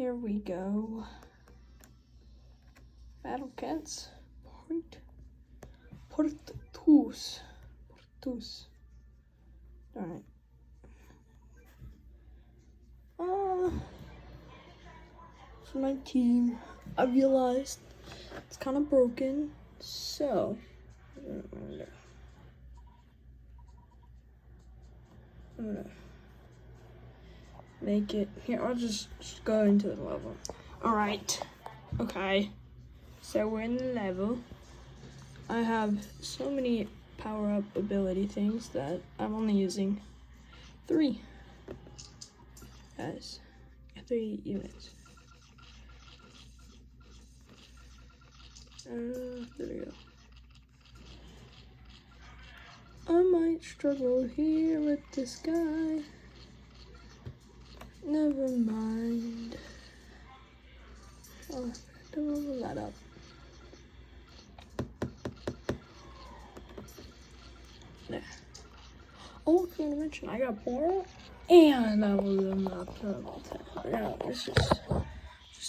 Here we go. Battle cats. Portus. Alright. For my team, I realized it's kind of broken, so I'm gonna make it here. I'll just go into the level. All right. Okay. So we're in the level. I have so many power-up ability things that I'm only using 3 as 3 units. There we go. I might struggle here with this guy. Never mind. Oh, don't level that up. There. Oh, I forgot to mention, I got Bora and I leveled them up to level 10. Now, let's just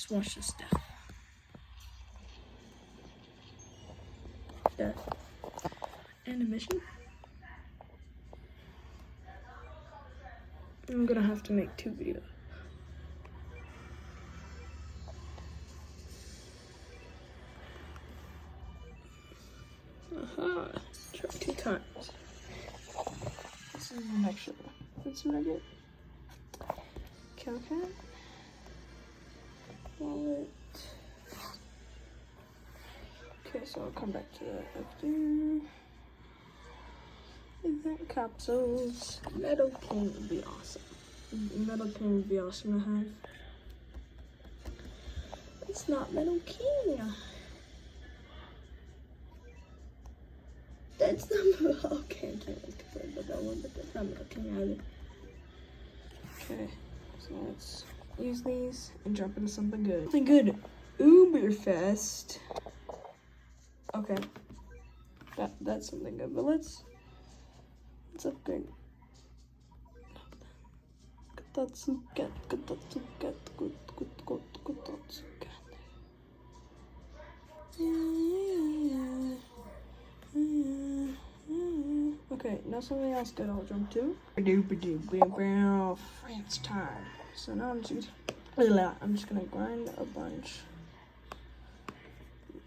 watch this stuff. There. And a mission. I'm gonna have to make 2 videos. Aha! Try 2 times. This is the next one. Let's make it. Cow cat. Wallet. Okay, so I'll come back to that after. Event capsules. Metal King would be awesome. Metal King would be awesome to have. It's not Metal King. That's not okay. I can't confirm that one, but that's not Metal King either. Okay, so let's use these and jump into something good. Something good. Uberfest. Okay, that's something good. But let's upgrade. Okay, now something else good I'll jump to. France time. So now I'm just gonna grind a bunch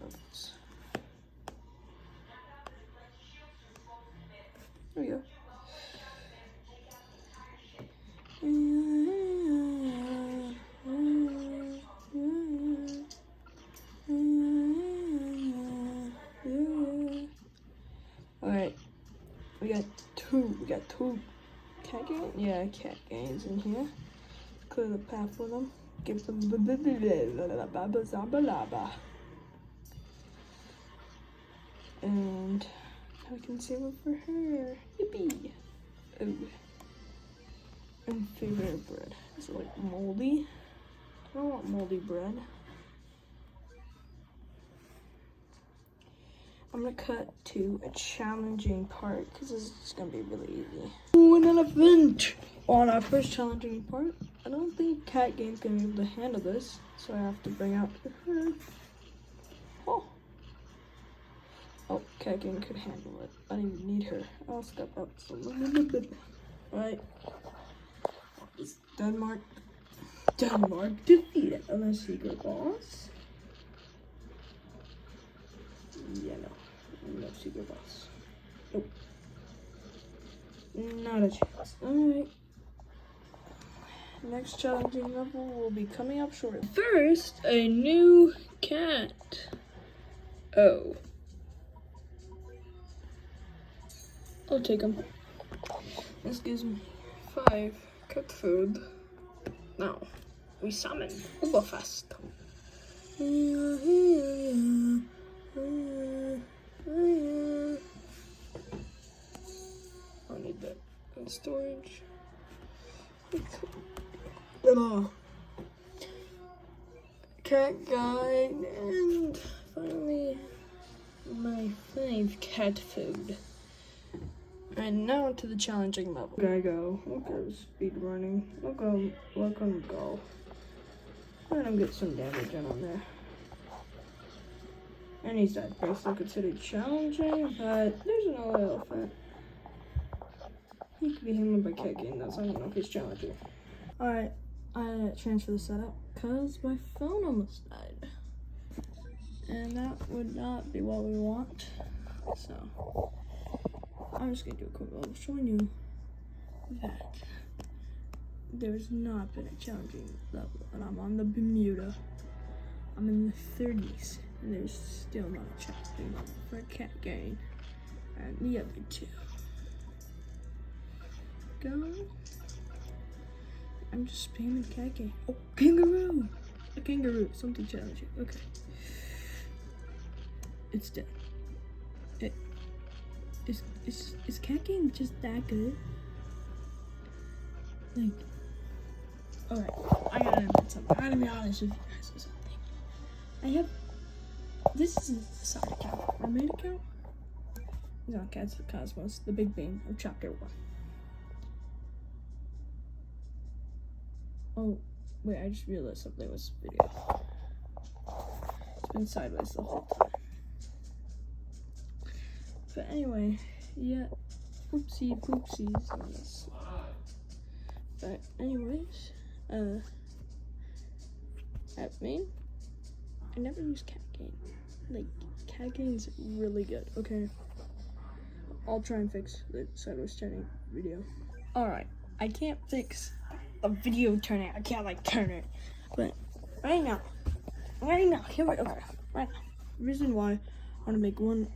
of this. There we go. Alright, we got two cat gains? Yeah, cat gains in here. Clear the path for them. Give them and I can save it for her. Yippee! Ooh. And favorite bread. Is it like moldy? I don't want moldy bread. I'm gonna cut to a challenging part because this is gonna be really easy. Ooh, an elephant! On our first challenging part, I don't think Cat Game's gonna be able to handle this, so I have to bring out her. Oh, Cat Game could handle it. I don't even need her. I'll step up just a little bit. Alright. It's Denmark defeated. Unless secret boss. Yeah, no secret boss. Nope. Not a chance. Alright. Next challenging level will be coming up shortly. First, a new cat. Oh. I'll take him. This gives me 5 cat food. Now, we summon Uberfest. I need that in storage. Cat guide, and finally my 5 cat food. And now to the challenging level. Gotta go. Look at speed running. Look on go. Let him get some damage in on there. And he's dead. But still considered challenging, but there's another elephant. He could be handled by Cat Game, though, so I don't know if he's challenging. Alright, I transfer the setup because my phone almost died. And that would not be what we want. So, I'm just going to do a quick level showing you that there's not been a challenging level. And I'm on the Bermuda. I'm in the 30s. And there's still not a challenging level for Cat Game. And the other two. Go. I'm just spamming Cat Game. Oh, kangaroo! A kangaroo. Something challenging. Okay. It's dead. Is Cat Game just that good? Like, alright, I gotta admit something. I gotta be honest with you guys with something. This is a side account. My main account is on Cats of the Cosmos, the big bang of chapter 1. Oh, wait, I just realized something was video. It's been sideways the whole time. But anyway, yeah, oopsie poopsies on this. But anyways, at main, I never use Cat Game. Like, Cat Game's really good, okay? I'll try and fix the sideways turning video. Alright, I can't fix the video turning. I can't, like, turn it. But right now, here we go. Okay, right now. The reason why I want to make one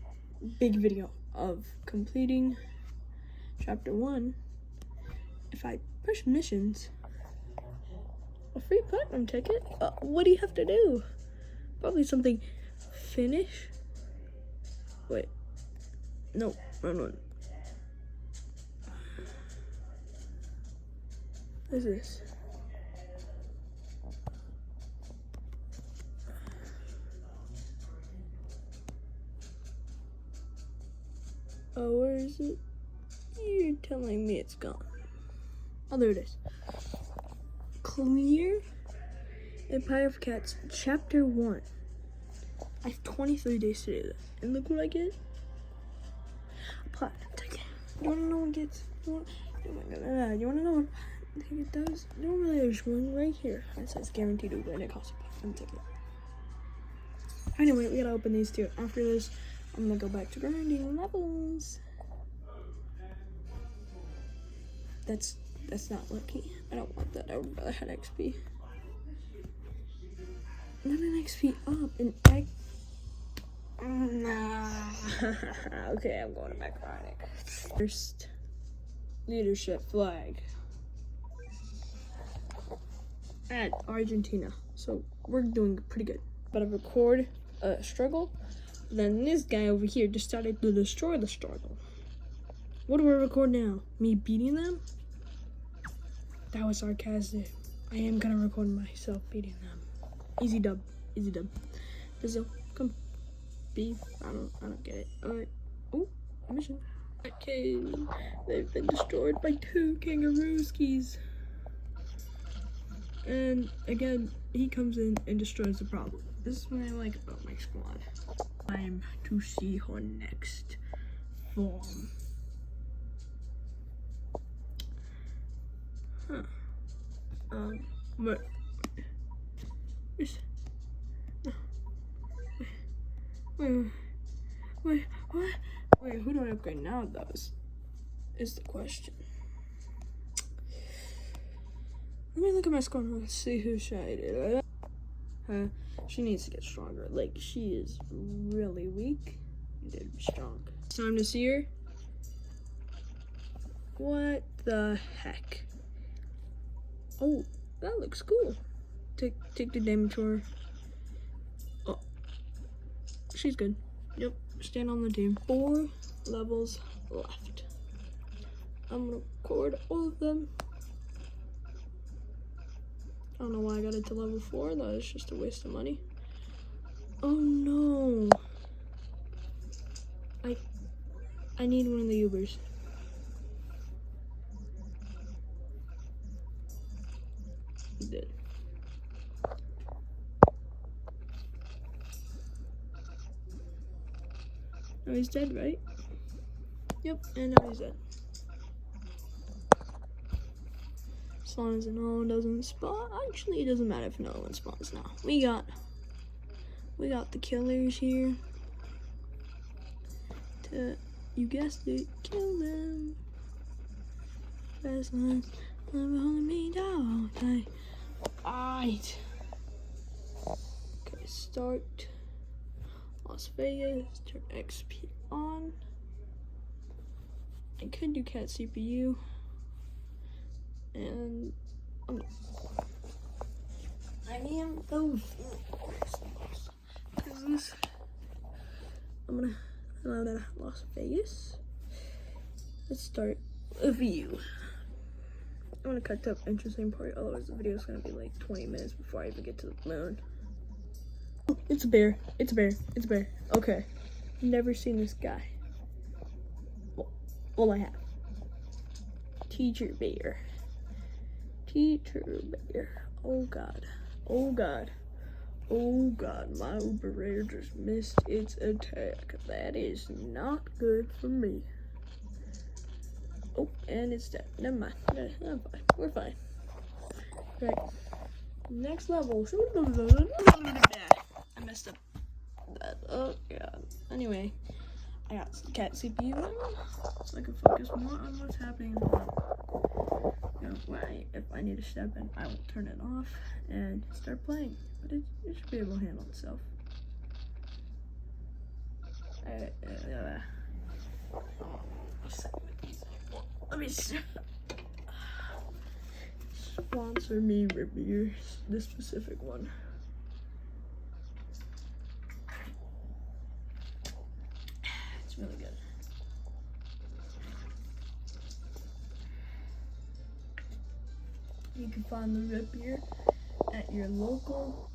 big video of completing chapter 1, if I push missions, a free platinum ticket, what do you have to do? Probably something finish. Wait, no, wrong one. What is this? Oh, where is it? You're telling me it's gone. Oh, there it is. Clear Empire of Cats, Chapter 1. I have 23 days to do that. And look what I get. A platinum ticket. You wanna know what it gets? You wanna know what I think it does? You don't really, there's one right here. It says guaranteed to win. It costs a platinum ticket. Anyway, we gotta open these two. After this, I'm gonna go back to grinding levels. That's not lucky. I don't want that. I would rather had XP. Not an XP up, an X. Nah. Okay, I'm going back grinding. First, leadership flag. And Argentina. So we're doing pretty good. But I record a struggle. Then this guy over here decided to destroy the struggle. What do I record now? Me beating them? That was sarcastic. I am gonna record myself beating them. Easy dub. Easy dub. Brazil, come. Beef. I don't get it. Alright. Oh, mission. Okay. They've been destroyed by 2 kangarooskis. And again, he comes in and destroys the problem. This is what I like about my squad. Time to see her next form. Huh. But wait, what? Wait, who do I upgrade now, though? Is the question. Let me look at my squad and see who shaded. She needs to get stronger. Like, she is really weak. Need to be strong. It's time to see her. What the heck? Oh, that looks cool. Take the damage for her. Oh, she's good. Yep, stand on the team. 4 levels left. I'm gonna record all of them. I don't know why I got it to level 4. That is just a waste of money. Oh no. I need one of the Ubers. He did. Now he's dead, right? Yep, and now he's dead. As long as no one doesn't spawn. Actually, it doesn't matter if no one spawns now. We got the killers here. You guessed it, kill them. Best ones never holding me down. Okay. Alright. Okay, start Las Vegas, turn XP on. I could do cat CPU. And I am those. I'm gonna Las Vegas. Let's start a view. I'm gonna cut the interesting part, otherwise the video is gonna be like 20 minutes before I even get to the moon. Oh, it's a bear. It's a bear. It's a bear. Okay. Never seen this guy. Well, I have. Teacher bear. Teacher bear. Oh god. Oh god. Oh god, my Uber Raider just missed its attack. That is not good for me. Oh, and it's dead. Never mind. I'm fine. We're fine. Right. Next level. I messed up that. Oh god. Anyway, I got some cat CPU so I can focus more on what's happening. If I need to step in, I will turn it off and start playing. But it should be able to handle itself. Let me sponsor me, Revere, this specific one. It's really good. You can find the Revere at your local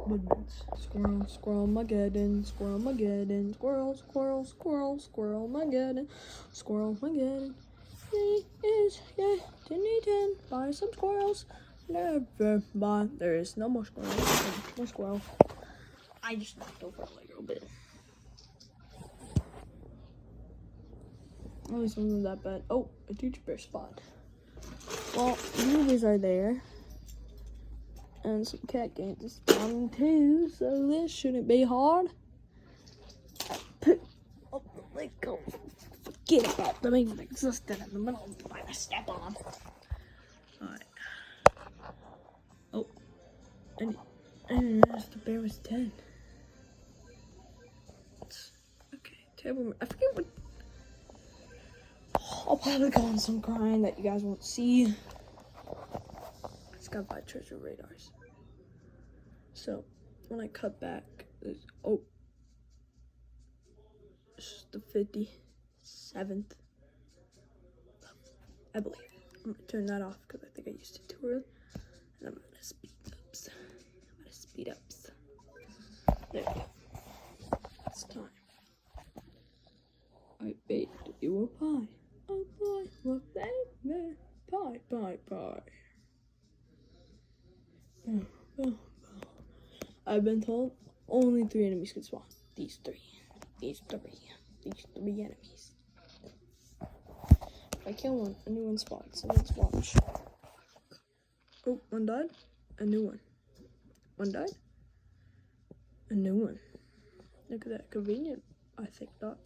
Woodman's. Squirrel, squirrel, Mageddon, squirrel, Mageddon, squirrel, squirrel, squirrel, squirrel, Mageddon, squirrel, Mageddon. He is, yeah, 10 buy some squirrels. Never buy. There is no more squirrels. More squirrel. I just knocked over a Lego bit. At least it wasn't that bad. Oh, a teacher bear spot. Well, movies are there. And some cat games is spawn too, so this shouldn't be hard. Pick up the Legos. Forget about them even existing in the middle of trying to step on. Alright. Oh. I didn't realize the bear was dead. Okay, table. I forget what. I'll probably go on some crying that you guys won't see. It's got by treasure radars. So when I cut back, it's the 57th. I believe. I'm gonna turn that off because I think I used it too early. And I'm gonna speed ups. There we go. It's time. I baked you a pie. Oh boy, what baby? Pie. Oh. I've been told only 3 enemies can spawn. These three enemies. If I kill one, a new one spawns. So let's watch. Oh, one died. A new one. One died. A new one. Look at that. Convenient. I think not.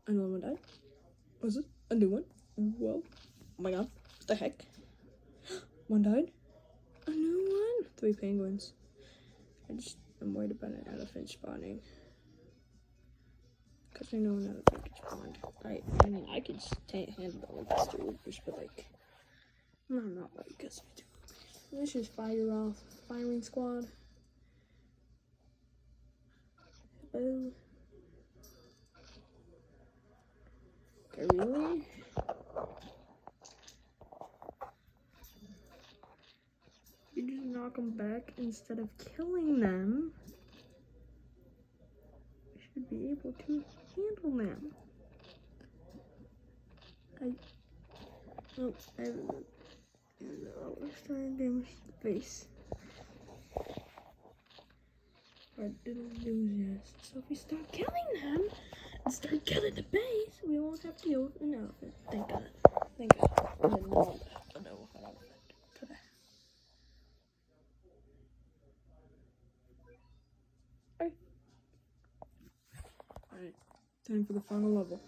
Another one died. Was it a new one? Whoa. Oh my god. What the heck? One died. A new one. 3 penguins. I'm worried about an elephant spawning. Because I know an elephant can spawn. I mean, I could handle all of these 2 Ubers, but like, I'm not worried because of 2 Ubers. Let's just fire off. Firing squad. Hello. Okay, really? You just knock them back instead of killing them. We should be able to handle them. Let's try and damage the face. our little enthusiasts. So if we start killing them and start killing the base, we won't have to deal with an elephant. Thank God. Thank God. I didn't want to deal with an elephant today. Alright. Time for the final level.